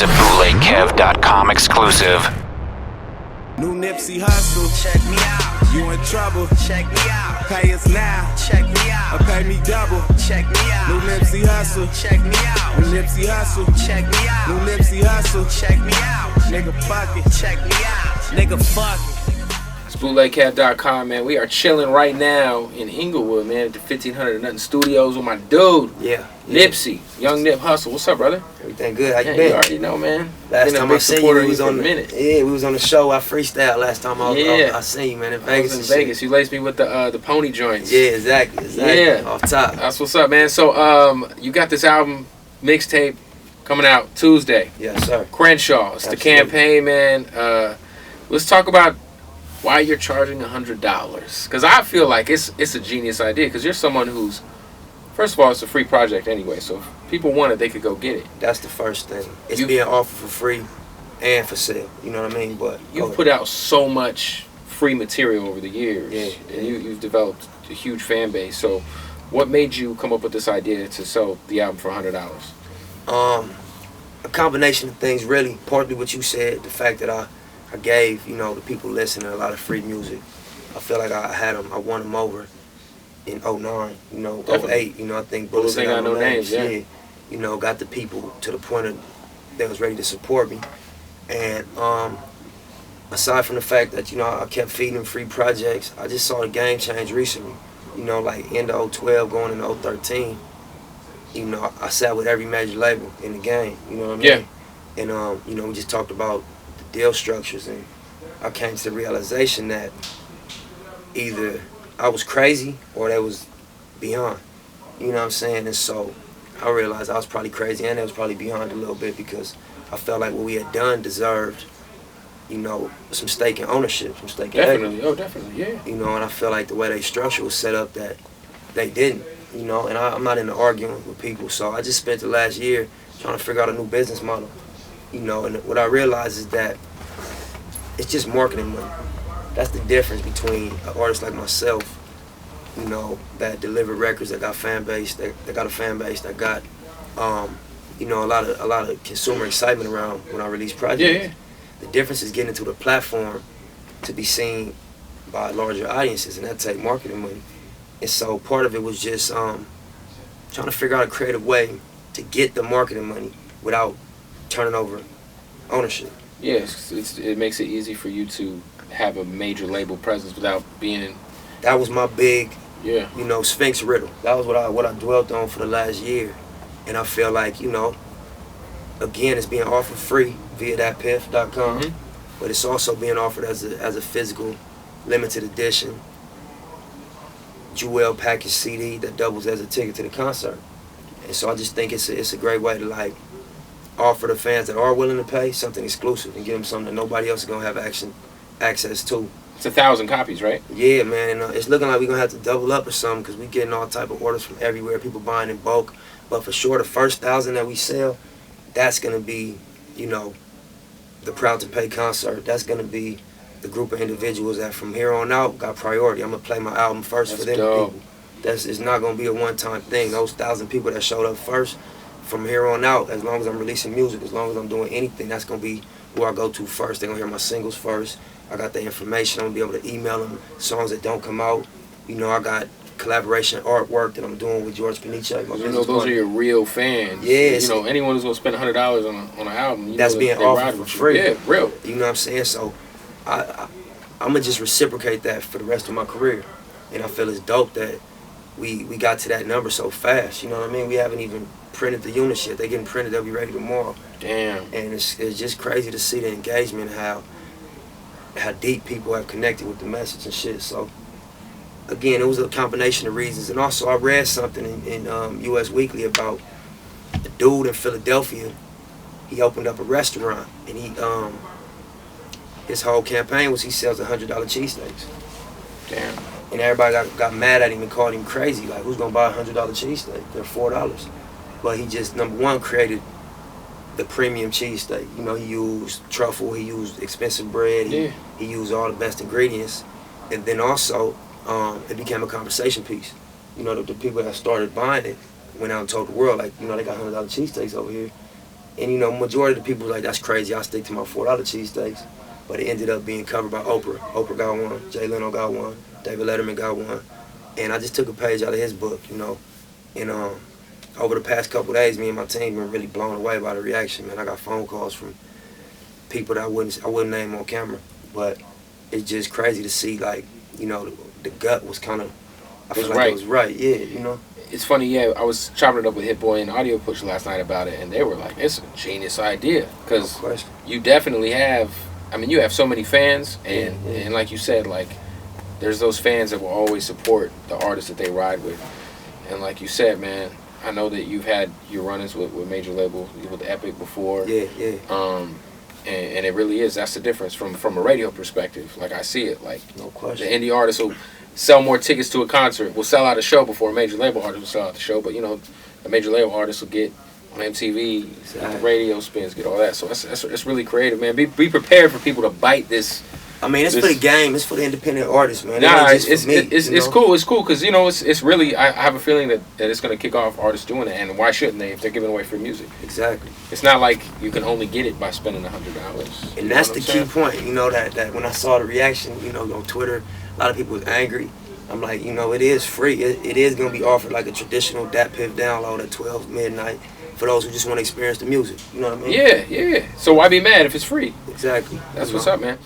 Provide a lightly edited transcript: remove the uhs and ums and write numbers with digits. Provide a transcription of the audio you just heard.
a bootlegkev.com exclusive. New Nipsey Hussle, check me out. You in trouble, Check me out. pay us now, Check me out. or pay me double. Check me out. New Nipsey Hussle, Check me out. New Nipsey Hussle, Check me out. New Nipsey Hussle, Check me out. nigga fuck it, Check me out. nigga fuck it. It's bootlegkev.com, man. We are chilling right now in Inglewood, man, at the 1500 and Nothing Studios with my dude, Yeah. Nipsey, Young Nip Hussle. What's up, brother? Everything good. How you Yeah, been? you already know, man. Last Been a time big I seen you, supporter we of was you for on a minute. Yeah, we was on the show. I freestyled last time I seen you, man, in I Vegas. was in and Vegas. You laced me with the pony joints. shit. Yeah, exactly. Yeah. Off top. That's what's up, man. So, you got this album mixtape coming out Tuesday. Yes, sir. Crenshaw. It's the Absolutely. campaign, man. Let's talk about why you're charging $100. Because I feel like it's a genius idea. Because you're someone who's, first of all, it's a free project anyway. So if people want it, they could go get it. That's the first thing. It's You- being offered for free and for sale. You know what I mean? But You've put out so much free material over the years. Yeah. And you've developed a huge fan base. So what made you come up with this idea to sell the album for $100? a combination of things, really. Partly what you said, the fact that I gave, the people listening a lot of free music. I feel like I won them over in 09, Definitely. 08, I think Bullets Bullets Ain't Got No Names, yeah. Got the people to the point of they was ready to support me. And aside from the fact that, I kept feeding them free projects, I just saw the game change recently. Like end of 012 going into 013, I sat with every major label in the game, you know what I mean? Yeah. And, we just talked about the deal structures, and I came to the realization that either I was crazy or they was beyond, you know what I'm saying? And so I realized I was probably crazy and they was probably beyond a little bit, because I felt like what we had done deserved, some stake in ownership, some stake in equity. Definitely. Oh, definitely, yeah. And I feel like the way they structure was set up that they didn't, and I'm not into arguing with people, so I just spent the last year trying to figure out a new business model, and what I realized is that it's just marketing money. That's the difference between an artist like myself, that deliver records, that got fan base, that got a fan base, that got, a lot of consumer excitement around when I release projects. Yeah. The difference is getting into the platform to be seen by larger audiences, and that take marketing money. And so part of it was just trying to figure out a creative way to get the marketing money without turning over ownership. Yes, it makes it easy for you to have a major label presence without being. That was my big, Yeah. Sphinx riddle. That was what I dwelt on for the last year. And I feel like, again, it's being offered free via thatpiff.com, Mhm. but it's also being offered as a physical, limited edition, jewel package CD that doubles as a ticket to the concert. And so I just think it's a great way to offer the fans that are willing to pay something exclusive and give them something that nobody else is gonna have access to. It's 1,000 copies, right? Yeah, man, and it's looking like we're gonna have to double up or something, because we're getting all type of orders from everywhere, people buying in bulk. But for sure, the first 1,000 that we sell, that's gonna be, the Proud to Pay concert. That's gonna be the group of individuals that from here on out got priority. I'm gonna play my album first That's for them dope. people. It's not gonna be a one-time thing. Those 1,000 people that showed up first, from here on out, as long as I'm releasing music, as long as I'm doing anything, that's gonna be who I go to first. They're gonna hear my singles first. I got the information. I'm gonna be able to email them songs that don't come out. I got collaboration artwork that I'm doing with George Panichek. Those are your real fans. Yes. Anyone who's gonna spend $100 on an album, That's being offered ride for with you. free. Yeah, real. You know what I'm saying? So I'm gonna just reciprocate that for the rest of my career. And I feel it's dope that we got to that number so fast. You know what I mean? We haven't even printed the units yet. They're getting printed, they'll be ready tomorrow. Damn. And it's just crazy to see the engagement, how deep people have connected with the message and shit. So again, it was a combination of reasons. And also I read something in US Weekly about a dude in Philadelphia. He opened up a restaurant, and his whole campaign was he sells $100 cheesesteaks. Damn. And everybody got mad at him and called him crazy. Like, who's gonna buy a $100 cheesesteak? They're $4. But he just, number one, created the premium cheesesteak. He used truffle, he used expensive bread, he used all the best ingredients. And then also, it became a conversation piece. The people that started buying it went out and told the world, like, they got $100 cheesesteaks over here. And you know, majority of the people was like, that's crazy, I'll stick to my $4 cheesesteaks. But it ended up being covered by Oprah. Oprah got one, Jay Leno got one, David Letterman got one. And I just took a page out of his book, you know. And over the past couple of days, me and my team been really blown away by the reaction, man. I got phone calls from people that I wouldn't name on camera. But it's just crazy to see, like, you know, the gut was kind of, I feel like it was right, yeah, you know. It's funny, yeah, I was chopping it up with Hit Boy and Audio Push last night about it, and they were like, it's a genius idea. Because you definitely have, I mean, you have so many fans, and like you said, like, there's those fans that will always support the artists that they ride with. And like you said, man, I know that you've had your run-ins with major labels, with Epic before. Yeah. And it really is, that's the difference from a radio perspective. Like, I see it, like, no question. The indie artists will sell more tickets to a concert, will sell out a show before a major label artist will sell out the show. But, you know, the major label artist will get on MTV, get the radio spins, get all that. So that's really creative, man. Be prepared for people to bite this. I mean, it's for the game. It's for the independent artists, man. Nah, it's cool. It's cool because, you know, it's really, I have a feeling that it's going to kick off artists doing it. And why shouldn't they if they're giving away free music? Exactly. It's not like you can only get it by spending $100. And that's the key point, you know, that when I saw the reaction, you know, on Twitter, a lot of people was angry. I'm like, you know, it is free. It is going to be offered like a traditional Dat Piff download at 12 midnight for those who just want to experience the music. You know what I mean? Yeah. So why be mad if it's free? Exactly. That's what's up, man.